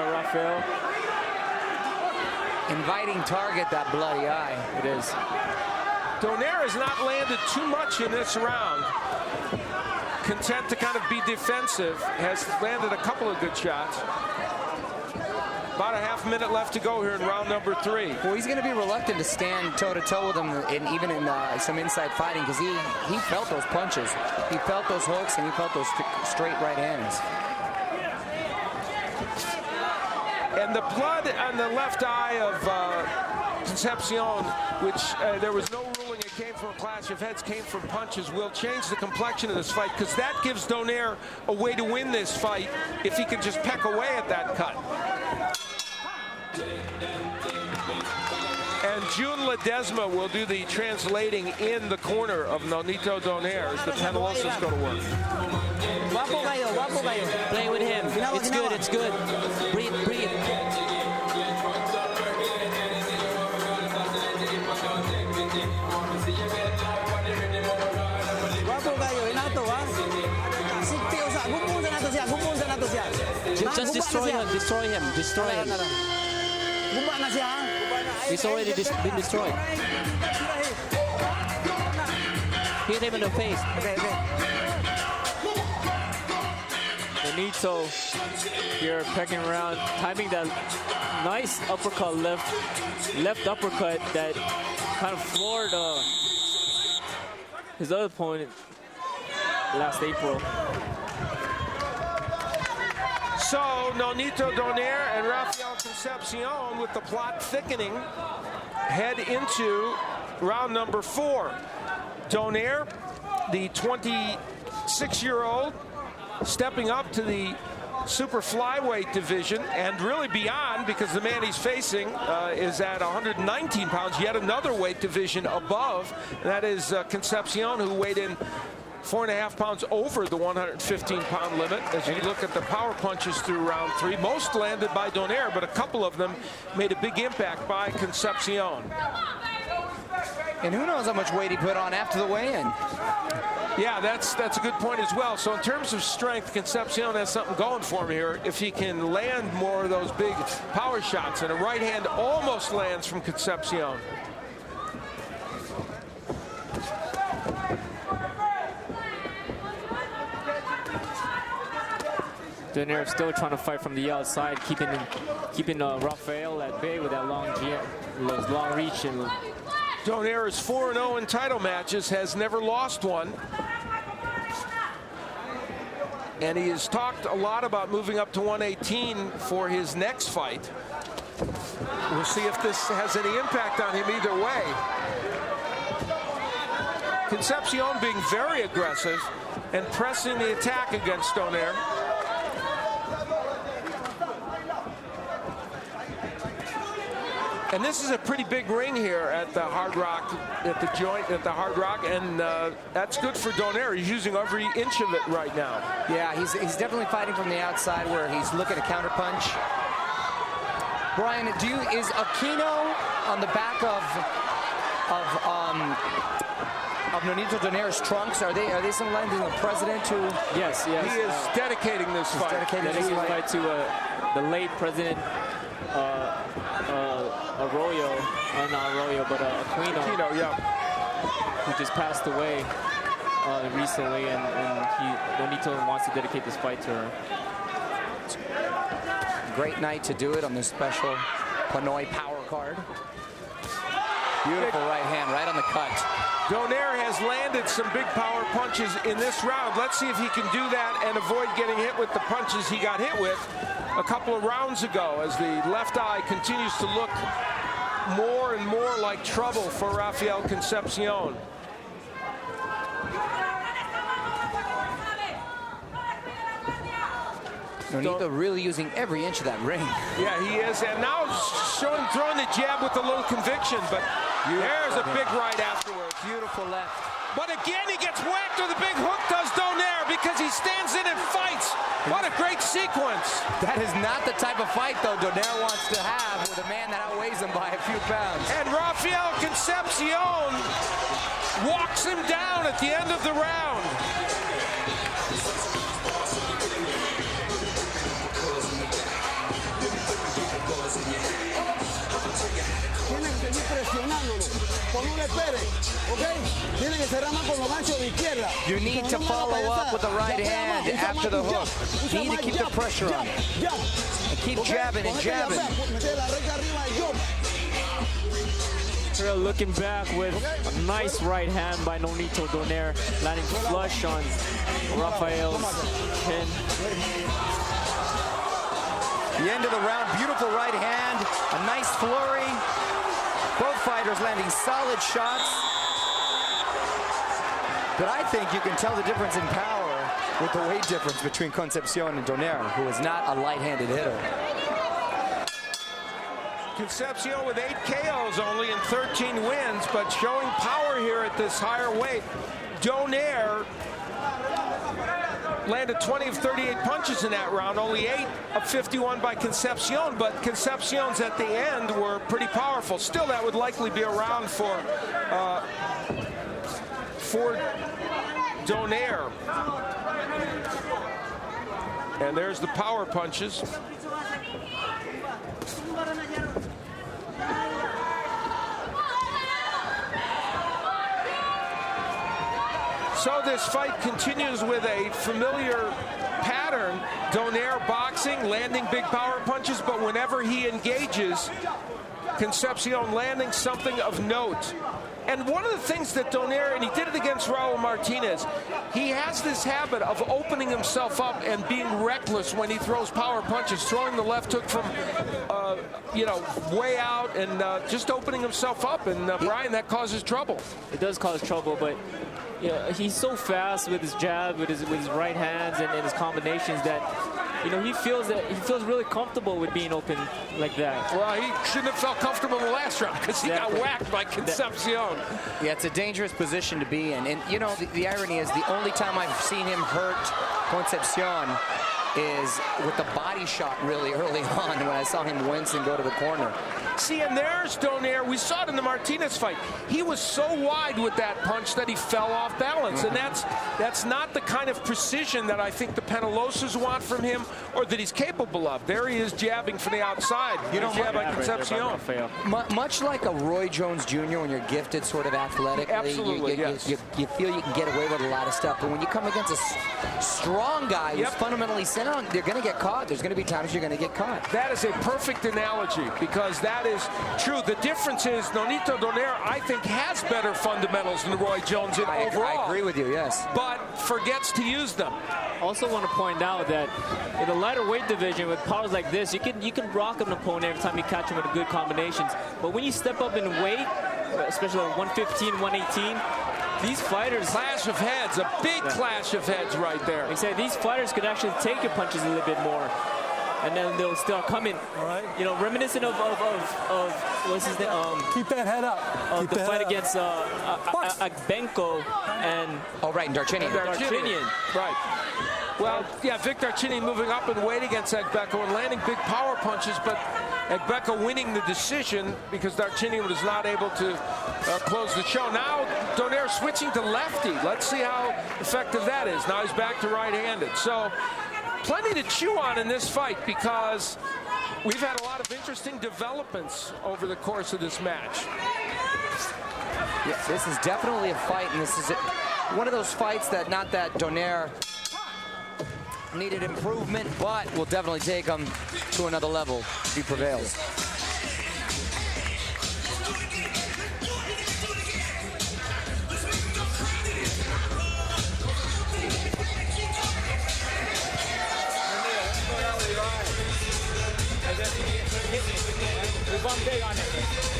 Rafael. Inviting target, that bloody eye. It is. Donaire has not landed too much in this round. Content to kind of be defensive. Has landed a couple of good shots. About a half minute left to go here in round number 3. Well, he's going to be reluctant to stand toe-to-toe with him, even in some inside fighting, because he felt those punches. He felt those hooks, and he felt those straight right hands. And the blood on the left eye of Concepcion, which there was no ruling it came from a clash of heads, came from punches, will change the complexion of this fight, because that gives Donaire a way to win this fight if he can just peck away at that cut. And June Ledesma will do the translating in the corner of Nonito Donaire as the Penalosos go to work. Play with him. It's good, it's good. Breathe, breathe. Just destroy him, destroy him, destroy him. He's already been destroyed. Hit him in the face. Benito here pecking around, timing that nice uppercut, left uppercut that kind of floored his other opponent last April. So Nonito Donaire and Rafael Concepcion, with the plot thickening, head into round number 4. Donaire, the 26-year-old, stepping up to the super flyweight division and really beyond, because the man he's facing is at 119 pounds, yet another weight division above. And that is Concepcion, who weighed in 4.5 pounds over the 115-pound limit. As you look at the power punches through round 3, most landed by Donaire, but a couple of them made a big impact by Concepcion. And who knows how much weight he put on after the weigh-in. Yeah, that's a good point as well. So in terms of strength, Concepcion has something going for him here. If he can land more of those big power shots, and a right hand almost lands from Concepcion. Donaire still trying to fight from the outside, keeping Rafael at bay with that long reach. And Donaire is 4-0 in title matches, has never lost one. And he has talked a lot about moving up to 118 for his next fight. We'll see if this has any impact on him either way. Concepcion being very aggressive and pressing the attack against Donaire. And this is a pretty big ring here at the Hard Rock, at the joint at the Hard Rock, and that's good for Donaire. He's using every inch of it right now. Yeah, he's definitely fighting from the outside where he's looking to counterpunch. Brian, is Aquino on the back of Nonito Donaire's trunks? Are they symbolizing the president who? Yes. He is dedicating this fight. Dedicating this fight to the late President Aquino, yeah, who just passed away recently, and Nonito wants to dedicate this fight to her. Great night to do it on this special Pinoy power card. Beautiful right hand, right on the cut. Donaire has landed some big power punches in this round. Let's see if he can do that and avoid getting hit with the punches he got hit with a couple of rounds ago, as the left eye continues to look more and more like trouble for Rafael Concepcion. Nonito really using every inch of that ring. Yeah, he is, and now throwing the jab with a little conviction, but there's a big right afterwards. Beautiful left. But again, he gets whacked with a big hook, does Donaire, because he stands in and fights. What a great sequence. That is not the type of fight, though, Donaire wants to have with a man that outweighs him by a few pounds. And Rafael Concepcion walks him down at the end of the round. You need to follow up with the right hand after the hook. You need to keep the pressure on. And keep jabbing and jabbing. We're looking back with a nice right hand by Nonito Donaire, landing flush on Rafael's chin. The end of the round, beautiful right hand, a nice flurry. Both fighters landing solid shots. But I think you can tell the difference in power with the weight difference between Concepcion and Donaire, who is not a light-handed hitter. Concepcion with 8 KOs only and 13 wins, but showing power here at this higher weight. Donaire landed 20 of 38 punches in that round, only 8 of 51 by Concepcion, but Concepcion's at the end were pretty powerful. Still, that would likely be a round for Donaire. And there's the power punches. So this fight continues with a familiar pattern. Donaire boxing, landing big power punches, but whenever he engages, Concepcion landing something of note. And one of the things that Donaire, and he did it against Raul Martinez, he has this habit of opening himself up and being reckless when he throws power punches, throwing the left hook from, way out and just opening himself up. And Brian, that causes trouble. It does cause trouble, but he's so fast with his jab, with his right hands and his combinations that he feels really comfortable with being open like that. Well, he shouldn't have felt comfortable in the last round because he got whacked by Concepcion. Yeah, it's a dangerous position to be in. And the irony is the only time I've seen him hurt Concepcion is with the body shot really early on when I saw him wince and go to the corner. See, and there's Donaire. We saw it in the Martinez fight. He was so wide with that punch that he fell off balance. And that's not the kind of precision that I think the Penalosas want from him or that he's capable of. There he is jabbing from the outside. Jab by Concepcion. Much like a Roy Jones Jr. when you're gifted sort of athletically. Absolutely, yes. You feel you can get away with a lot of stuff. But when you come against a strong guy who's fundamentally sound, they're going to get caught. There's going to be times you're going to get caught. That is a perfect analogy because that is true. The difference is Nonito Donaire, I think, has better fundamentals than Roy Jones overall. I agree with you, yes. But forgets to use them. Also want to point out that in the lighter weight division with powers like this, you can rock an opponent every time you catch him with good combinations. But when you step up in weight, especially at 115, 118, these fighters... Clash of heads, a big clash of heads right there. Like I said, these fighters could actually take your punches a little bit more. And then they'll still come in, reminiscent of what's his name? Keep that head up. Of the fight against Agbenko and Darchinyan. Right. Well, Vic Darchinyan moving up in weight against Agbenko and landing big power punches, but Agbenko winning the decision because Darchinyan was not able to close the show. Now Donaire switching to lefty. Let's see how effective that is. Now he's back to right-handed. So plenty to chew on in this fight because we've had a lot of interesting developments over the course of this match. Yeah, this is definitely a fight, and this is one of those fights that not that Donaire needed improvement, but will definitely take him to another level if he prevails. One day on it.